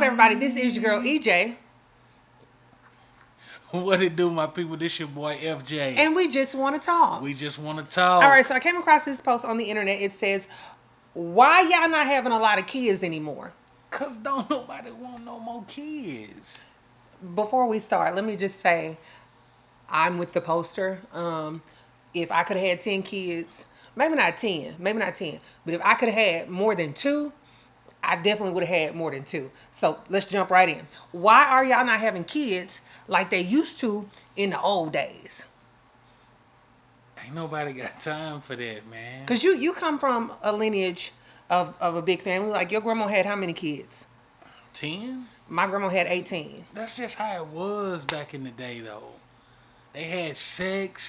up, everybody? This is your girl, EJ. What it do, my people? This your boy, FJ. And we just want to talk. We just want to talk. All right, so I came across this post on the internet. It says, why y'all not having a lot of kids anymore? Because don't nobody want no more kids. Before we start, let me just say, I'm with the poster. If I could have had 10 kids, maybe not 10, but if I could have had more than 2, I definitely would have had more than 2. So let's jump right in. Why are y'all not having kids like they used to in the old days? Ain't nobody got time for that, man. Because you come from a lineage of a big family. Like, your grandma had how many kids? 10? My grandma had 18. That's just how it was back in the day, though. They had sex,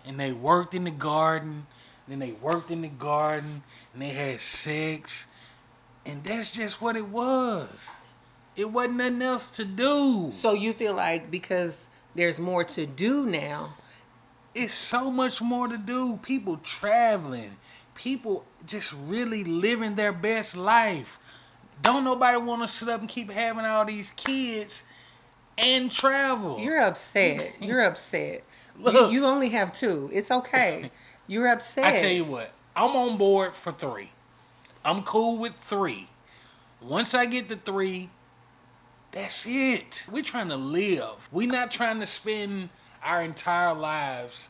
and they worked in the garden, then they worked in the garden, and they had sex, and that's just what it was. It wasn't nothing else to do. So you feel like because there's more to do now? It's so much more to do. People traveling. People just really living their best life. Don't nobody want to sit up and keep having all these kids and travel. You're upset. You're upset. Look, you only have 2. It's okay. You're upset. I tell you what. I'm on board for 3. I'm cool with 3. Once I get to 3, that's it. We're trying to live. We're not trying to spend our entire lives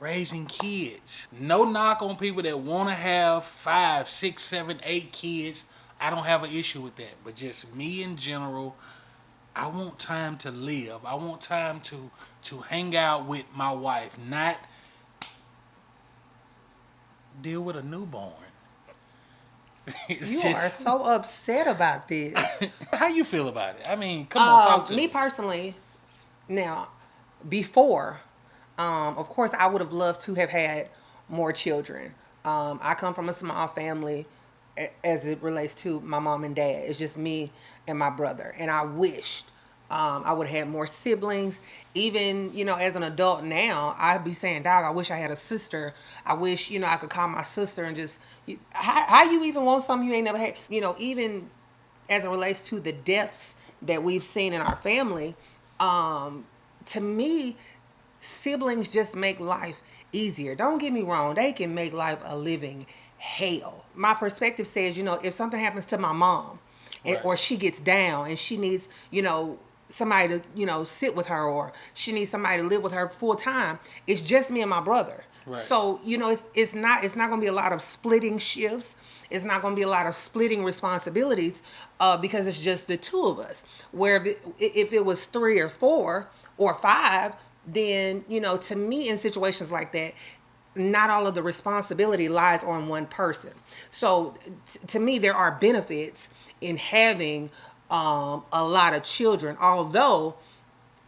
raising kids. No knock on people that want to have 5, 6, 7, 8 kids. I don't have an issue with that. But just me in general, I want time to live. I want time to hang out with my wife, not deal with a newborn. You are so upset about this. How you feel about it? I mean, come on, talk to me. Me personally, now, before, of course, I would have loved to have had more children. I come from a small family as it relates to my mom and dad. It's just me and my brother. And I wished I would have had more siblings. Even, as an adult now, I'd be saying, dog, I wish I had a sister. I wish, I could call my sister and just, how you even want something you ain't never had? Even as it relates to the deaths that we've seen in our family, to me, siblings just make life easier. Don't get me wrong. They can make life a living hell. My perspective says, if something happens to my mom, right, or she gets down and she needs, somebody to, sit with her, or she needs somebody to live with her full time, it's just me and my brother. Right. So, it's not going to be a lot of splitting shifts. It's not going to be a lot of splitting responsibilities because it's just the 2 of us. Where if it was 3 or 4 or 5, then, to me, in situations like that, not all of the responsibility lies on one person. So to me, there are benefits in having a lot of children. Although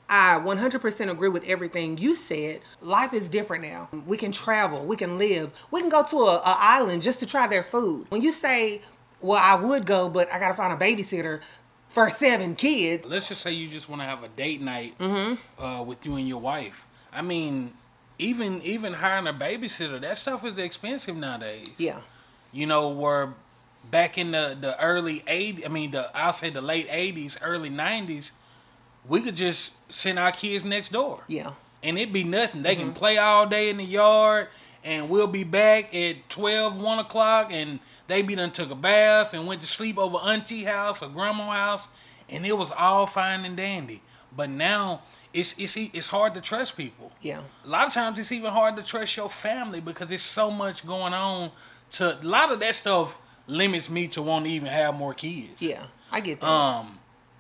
I 100% agree with everything you said, life is different now. We can travel, we can live, we can go to a island just to try their food. When you say, well, I would go, but I got to find a babysitter for 7 kids. Let's just say you just want to have a date night with you and your wife. I mean, even hiring a babysitter, that stuff is expensive nowadays. Yeah. Where back in the early 80s, I'll say the late 80s, early 90s, we could just send our kids next door. Yeah. And it'd be nothing. They can play all day in the yard, and we'll be back at 12, 1 o'clock, and they be done took a bath and went to sleep over auntie house or grandma house, and it was all fine and dandy. But now it's hard to trust people. Yeah. A lot of times it's even hard to trust your family because there's so much going on. A lot of that stuff limits me to want to even have more kids. Yeah, I get that.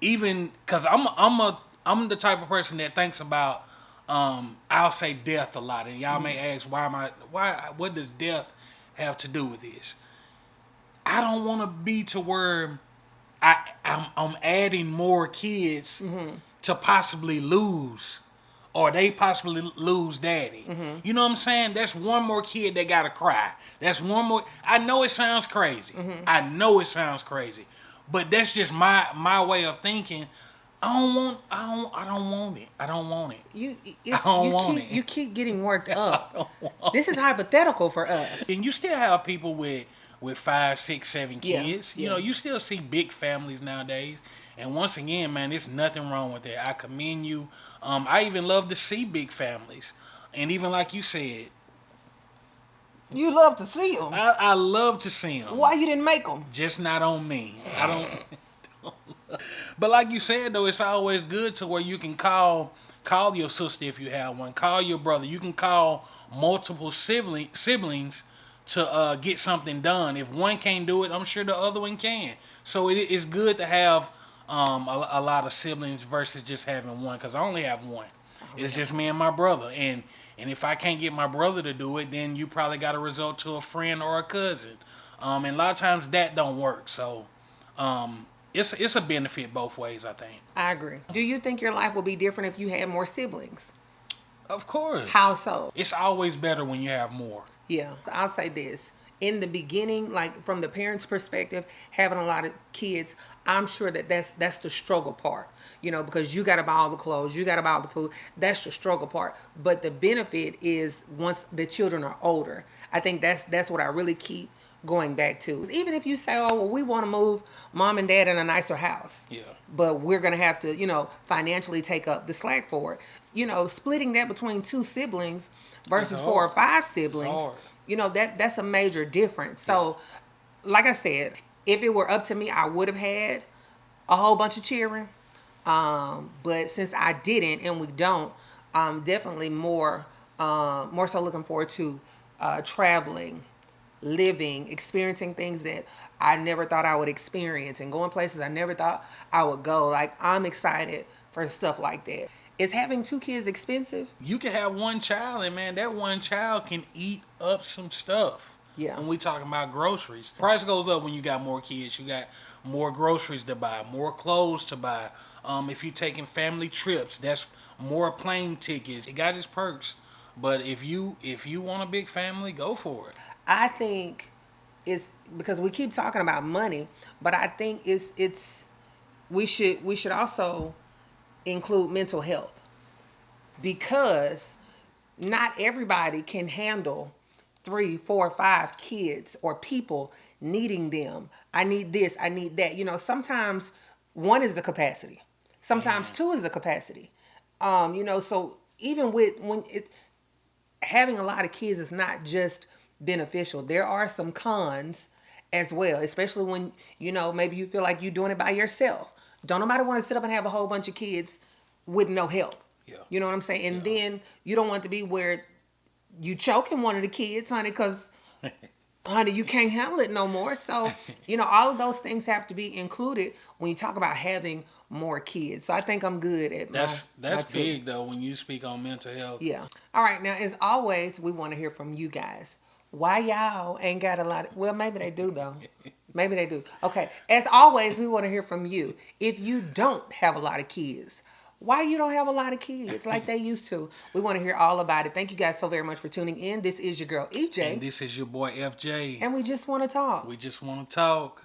Even because I'm the type of person that thinks about I'll say death a lot, and y'all may ask what does death have to do with this? I don't want to be to where I'm adding more kids to possibly lose, or they possibly lose daddy. You know what I'm saying? That's one more kid that gotta cry. That's one more. I know it sounds crazy. I know it sounds crazy, but that's just my way of thinking. I don't want it. I don't want it. You keep getting worked up. This is hypothetical for us. And you still have people with with 5, 6, 7 Yeah, kids. You yeah. know, you still see big families nowadays. And once again, man, there's nothing wrong with that. I commend you. I even love to see big families. And even like you said, You love to see them. I love to see them. Why you didn't make them? Just not on me. I don't. But like you said though, it's always good to where you can call your sister if you have one, call your brother. You can call multiple siblings to get something done. If one can't do it, I'm sure the other one can. So it's good to have a lot of siblings versus just having one. Cause I only have one. It's just me and my brother, and if I can't get my brother to do it, then you probably got to resort to a friend or a cousin. And a lot of times that don't work. So it's a benefit both ways, I think. I agree. Do you think your life will be different if you had more siblings? Of course. How so? It's always better when you have more. Yeah, I'll say this. In the beginning, like from the parents' perspective, having a lot of kids, I'm sure that's the struggle part. You know, because you got to buy all the clothes, you got to buy all the food. That's the struggle part. But the benefit is once the children are older. I think that's what I really keep going back to. Even if you say, oh, well, we want to move mom and dad in a nicer house. Yeah. But we're going to have to, financially take up the slack for it. Splitting that between 2 siblings versus 4 or 5 siblings, that's a major difference. So, like I said, if it were up to me, I would have had a whole bunch of children. But since I didn't and we don't, I'm definitely more so looking forward to traveling, living, experiencing things that I never thought I would experience and going places I never thought I would go. Like, I'm excited for stuff like that. Is having 2 kids expensive? You can have one child, and man, that one child can eat up some stuff. Yeah. When we talking about groceries, price goes up when you got more kids. You got more groceries to buy, more clothes to buy. If you're taking family trips, that's more plane tickets. It got its perks, but if you want a big family, go for it. I think it's because we keep talking about money, but I think we should also include mental health, because not everybody can handle 3, 4, 5 kids or people needing them. I need this, I need that. Sometimes 1 is the capacity. Sometimes 2 is the capacity. So even having a lot of kids is not just beneficial. There are some cons as well, especially when, maybe you feel like you're doing it by yourself. Don't nobody want to sit up and have a whole bunch of kids with no help. Yeah. You know what I'm saying? And then you don't want to be where you choking one of the kids, honey, because, honey, you can't handle it no more. So, all of those things have to be included when you talk about having more kids. So I think I'm good at that's big though when you speak on mental health. Yeah. All right. Now, as always, we want to hear from you guys. Why y'all ain't got a lot of... Well, maybe they do, though. Maybe they do. Okay. As always, we want to hear from you. If you don't have a lot of kids, why you don't have a lot of kids like they used to? We want to hear all about it. Thank you guys so very much for tuning in. This is your girl, EJ. And this is your boy, FJ. And we just want to talk. We just want to talk.